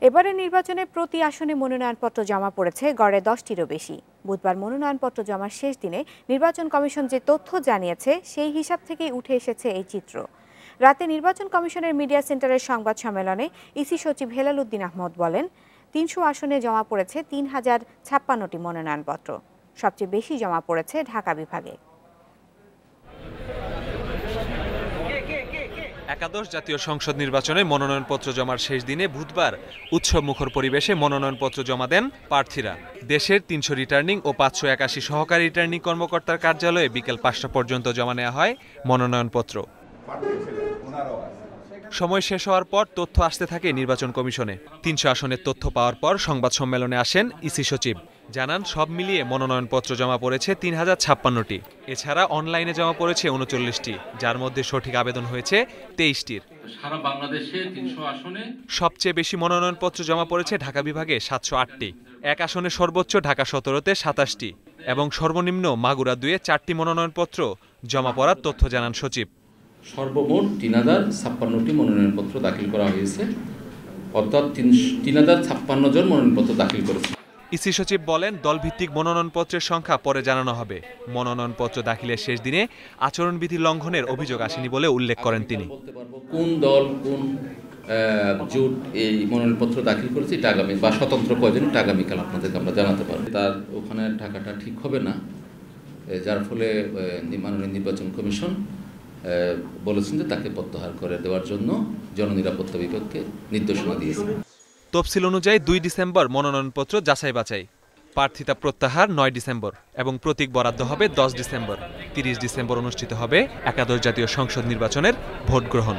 এবারের নির্বাচনে প্রতি আসনে মনোনয়নপত্র জমা পড়েছে গড়ে 10টিরও বেশি। বুধবার মনোনয়নপত্র জমার শেষ দিনে নির্বাচন কমিশন যে তথ্য জানিয়েছে সেই হিসাব থেকেই উঠে এসেছে এই চিত্র। রাতে নির্বাচন কমিশনের মিডিয়া সেন্টারের সংবাদ সম্মেলনে ইসি সচিব হেলাল উদ্দিন আহমদ বলেন, 300 আসনে জমা পড়েছে 3056টি মনোনয়নপত্র। সবচেয়ে বেশি জমা পড়েছে ঢাকা বিভাগে। একাদশ জাতীয় সংসদ নির্বাচনে মনোনয়নপত্র জমার শেষ দিনে বুধবার উৎসবমুখর পরিবেশে মনোনয়নপত্র জমা দেন প্রার্থীরা। দেশের 300 রিটার্নিং ও 581 সহকারী রিটার্নিং কর্মকর্তার কার্যালয়ে বিকেল 5টা পর্যন্ত জমা নেওয়া হয় মনোনয়নপত্র। সময় শেষ হওয়ার পর তথ্য আসতে থাকে নির্বাচন কমিশনে। 300 আসনের তথ্য পাওয়ার পর সংবাদ সম্মেলনে আসেন ইসি সচিব। জানান, সব মিলিয়ে মনোনয়নপত্র জমা পড়েছে 3056টি। এছাড়া অনলাইনে জমা পড়েছে 39টি, যার মধ্যে সঠিক আবেদন হয়েছে 23টির। সারা বাংলাদেশে 300 আসনে সবচেয়ে বেশি মনোনয়নপত্র জমা পড়েছে ঢাকা বিভাগে 708টি। এক আসনে সর্বোচ্চ ঢাকা 17তে 27টি এবং সর্বনিম্ন মাগুরা 2-এ 4টি মনোনয়নপত্র জমা পড়ার তথ্য জানান সচিব। সর্বমোট 3056টি মনোনয়নপত্র দাখিল করা হয়েছে, অর্থাৎ 3056 জন মনোনয়নপত্র দাখিল করেছে। ইসি সচিব বলেন, দলভিত্তিক মনোনয়নপত্রের সংখ্যা পরে জানানো হবে। মনোনয়নপত্র দাখিলের শেষ দিনে আচরণবিধি লঙ্ঘনের অভিযোগ আসেনি বলে উল্লেখ করেন তিনি। কোন দল কোন জোট এই মনোনয়নপত্র দাখিল করেছে এটা আগামী বা স্বতন্ত্র কয়জন এটা আগামীকাল আপনাদেরকে আমরা জানাতে পারবো। তার ওখানে টাকাটা ঠিক হবে না, যার ফলে মাননীয় নির্বাচন কমিশন বলেছেন যে তাকে প্রত্যাহার করে দেওয়ার জন্য জননিরাপত্তা বিভাগকে নির্দেশনা দিয়েছে। তফসিল অনুযায়ী 2 ডিসেম্বর মনোনয়নপত্র যাচাই বাছাই, প্রার্থিতা প্রত্যাহার 9 ডিসেম্বর এবং প্রতীক বরাদ্দ হবে 10 ডিসেম্বর। 30 ডিসেম্বর অনুষ্ঠিত হবে একাদশ জাতীয় সংসদ নির্বাচনের ভোট গ্রহণ।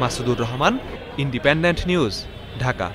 Masudur Rahman, independent news, Dhaka.